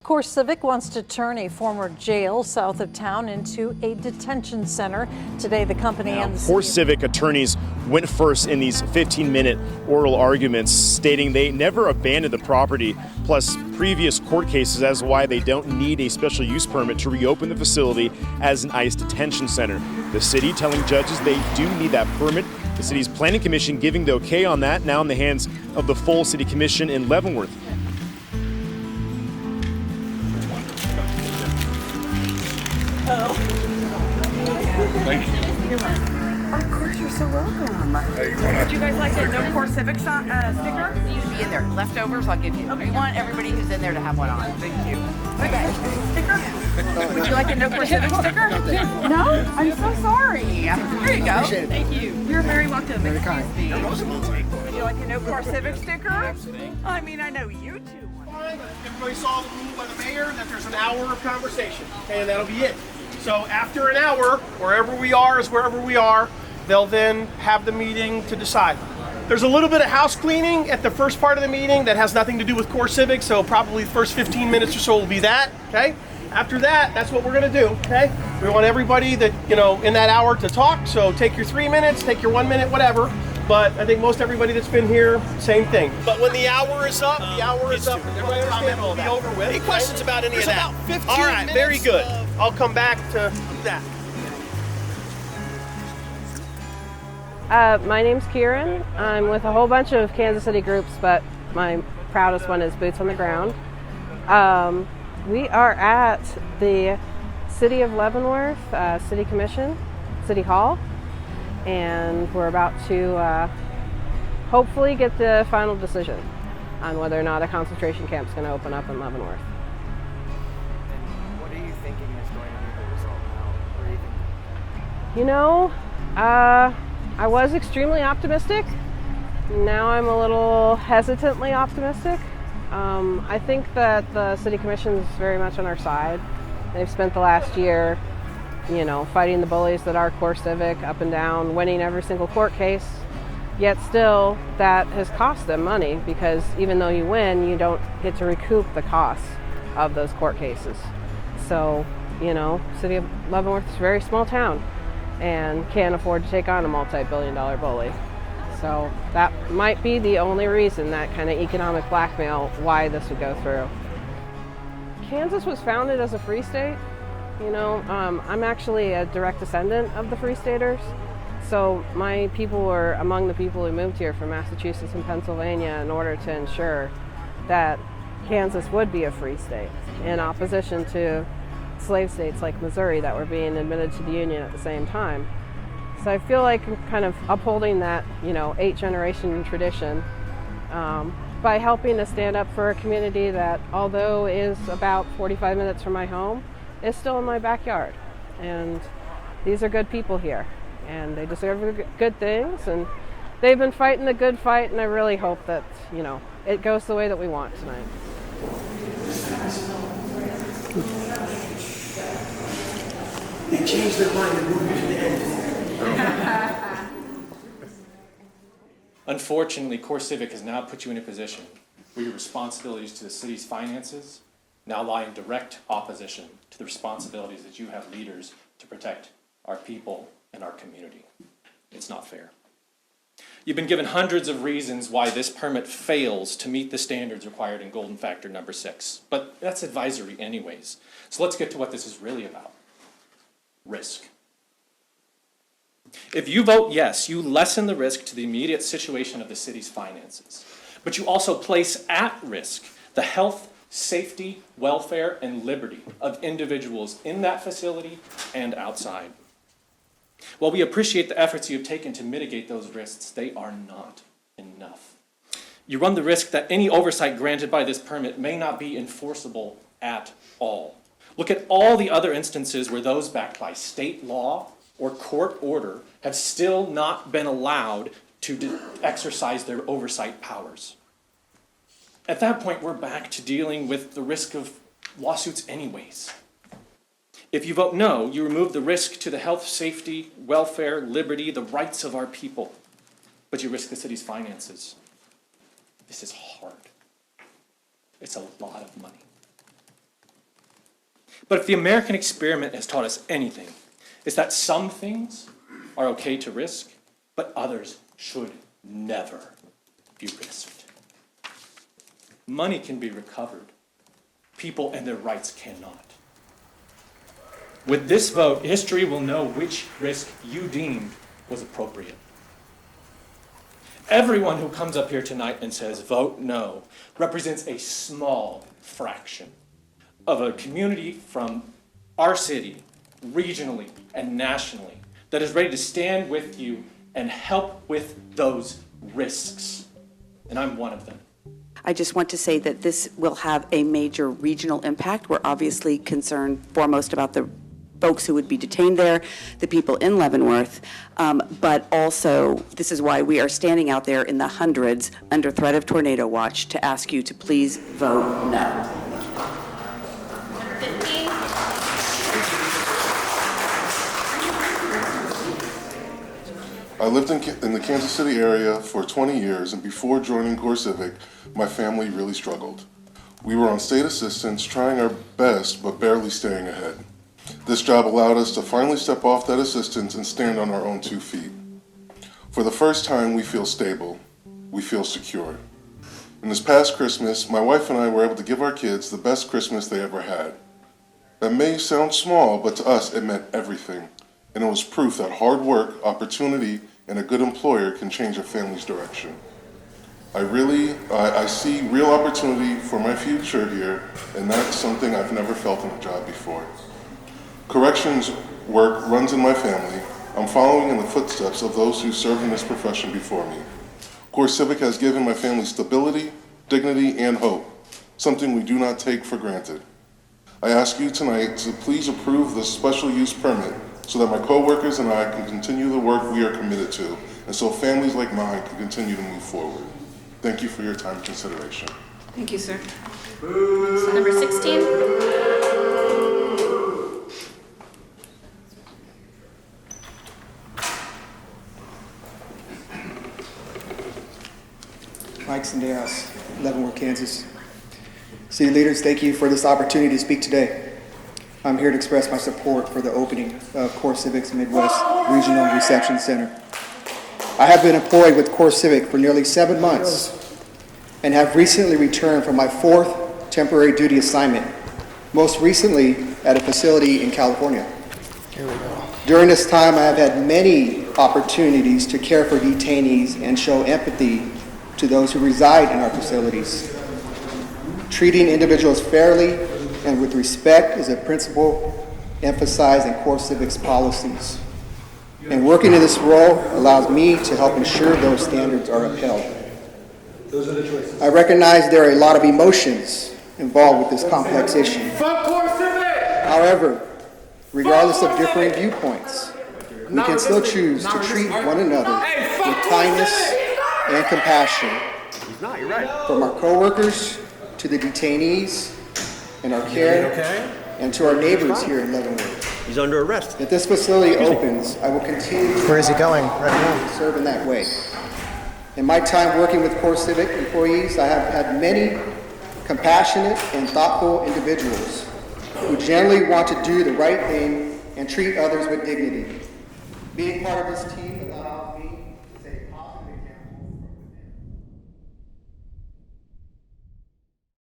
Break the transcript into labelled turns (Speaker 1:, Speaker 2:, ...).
Speaker 1: CoreCivic wants to turn a former jail south of town into a detention center. Today, the company and the
Speaker 2: CoreCivic attorneys went first in these 15-minute oral arguments, stating they never abandoned the property, plus previous court cases as to why they don't need a special use permit to reopen the facility as an ICE detention center. The city telling judges they do need that permit. The city's planning commission giving the okay on that, now in the hands of the full city commission in Leavenworth.
Speaker 3: Thank you.
Speaker 4: Of course, you're so welcome. Would you guys like a no CoreCivic sticker?
Speaker 5: You should be in there. Leftovers, I'll give you. We want everybody who's in there to have one on. Thank you.
Speaker 4: Okay. Sticker? Would you like a no CoreCivic sticker? No? I'm so sorry. Here you go. Thank you. You're very welcome. Very kind. Would you like a no CoreCivic sticker? I mean, I know you two.
Speaker 3: Everybody saw the rule by the mayor that there's an hour of conversation, okay, and that'll be it. So after an hour, wherever we are is wherever we are. They'll then have the meeting to decide. There's a little bit of house cleaning at the first part of the meeting that has nothing to do with CoreCivic, so probably the first 15 minutes or so will be that, okay? After that, that's what we're gonna do, okay? We want everybody that, in that hour to talk, so take your 3 minutes, take your 1 minute, whatever. But I think most everybody that's been here, same thing. But when the hour is up, the hour is up. Everybody understand it'll be over with. Any questions about any of that? About 15 All right, very good. I'll come back to that.
Speaker 6: My name's Kieran. I'm with a whole bunch of Kansas City groups, but my proudest one is Boots on the Ground. We are at the City of Leavenworth City Commission, City Hall, and we're about to hopefully get the final decision on whether or not a concentration camp is going to open up in Leavenworth.
Speaker 7: And what are you thinking is going to be the result now? What are you thinking?
Speaker 6: I was extremely optimistic. Now I'm a little hesitantly optimistic. I think that the City Commission is very much on our side. They've spent the last year, fighting the bullies that are CoreCivic up and down, winning every single court case. Yet still, that has cost them money because even though you win, you don't get to recoup the costs of those court cases. So, City of Leavenworth is a very small town and can't afford to take on a multi-billion-dollar bully. So that might be the only reason, that kind of economic blackmail, why this would go through. Kansas was founded as a free state. I'm actually a direct descendant of the Free Staters. So my people were among the people who moved here from Massachusetts and Pennsylvania in order to ensure that Kansas would be a free state in opposition to slave states like Missouri that were being admitted to the Union at the same time. So I feel like I'm kind of upholding that, 8-generation tradition by helping to stand up for a community that, although is about 45 minutes from my home, is still in my backyard. And these are good people here, and they deserve good things, and they've been fighting the good fight, and I really hope that, it goes the way that we want tonight.
Speaker 3: They changed their mind and moved to the end.
Speaker 8: Unfortunately, CoreCivic has now put you in a position where your responsibilities to the city's finances now lie in direct opposition to the responsibilities that you have leaders to protect our people and our community. It's not fair. You've been given hundreds of reasons why this permit fails to meet the standards required in Golden Factor number 6, but that's advisory anyways. So let's get to what this is really about. Risk. If you vote yes, you lessen the risk to the immediate situation of the city's finances, but you also place at risk the health, safety, welfare, and liberty of individuals in that facility and outside. While we appreciate the efforts you have taken to mitigate those risks, they are not enough. You run the risk that any oversight granted by this permit may not be enforceable at all. Look at all the other instances where those backed by state law or court order have still not been allowed to exercise their oversight powers. At that point, we're back to dealing with the risk of lawsuits anyways. If you vote no, you remove the risk to the health, safety, welfare, liberty, the rights of our people, but you risk the city's finances. This is hard. It's a lot of money. But if the American experiment has taught us anything, it's that some things are okay to risk, but others should never be risked. Money can be recovered. People and their rights cannot. With this vote, history will know which risk you deemed was appropriate. Everyone who comes up here tonight and says, vote no, represents a small fraction of a community from our city, regionally and nationally, that is ready to stand with you and help with those risks. And I'm one of them.
Speaker 9: I just want to say that this will have a major regional impact. We're obviously concerned foremost about the folks who would be detained there, the people in Leavenworth, but also this is why we are standing out there in the hundreds under threat of tornado watch to ask you to please vote no.
Speaker 10: I lived in the Kansas City area for 20 years, and before joining CoreCivic, my family really struggled. We were on state assistance, trying our best, but barely staying ahead. This job allowed us to finally step off that assistance and stand on our own 2 feet. For the first time, we feel stable. We feel secure. In this past Christmas, my wife and I were able to give our kids the best Christmas they ever had. That may sound small, but to us, it meant everything. And it was proof that hard work, opportunity, and a good employer can change a family's direction. I see real opportunity for my future here, and that's something I've never felt in a job before. Corrections work runs in my family. I'm following in the footsteps of those who served in this profession before me. CoreCivic has given my family stability, dignity, and hope, something we do not take for granted. I ask you tonight to please approve this special use permit so that my coworkers and I can continue the work we are committed to, and so families like mine can continue to move forward. Thank you for your time and consideration.
Speaker 4: Thank you, sir. So number 16.
Speaker 7: Mike Sendejas, Leavenworth, Kansas. City leaders, thank you for this opportunity to speak today. I'm here to express my support for the opening of CoreCivic's Midwest Regional Reception Center. I have been employed with CoreCivic for nearly 7 months and have recently returned from my 4th temporary duty assignment, most recently at a facility in California.
Speaker 3: Here we go.
Speaker 7: During this time, I have had many opportunities to care for detainees and show empathy to those who reside in our facilities. Treating individuals fairly and with respect is a principle emphasized in CoreCivic's policies. And working in this role allows me to help ensure those standards are upheld. I recognize there are a lot of emotions involved with this complex issue. However, regardless of differing viewpoints, we can still choose to treat one another with kindness and compassion. From our coworkers to the detainees in our care and to our neighbors here in Leavenworth.
Speaker 11: He's under arrest.
Speaker 7: If this facility opens, I will continue
Speaker 3: Where is he going right now?
Speaker 7: to serve in that way. In my time working with CoreCivic employees, I have had many compassionate and thoughtful individuals who generally want to do the right thing and treat others with dignity. Being part of this team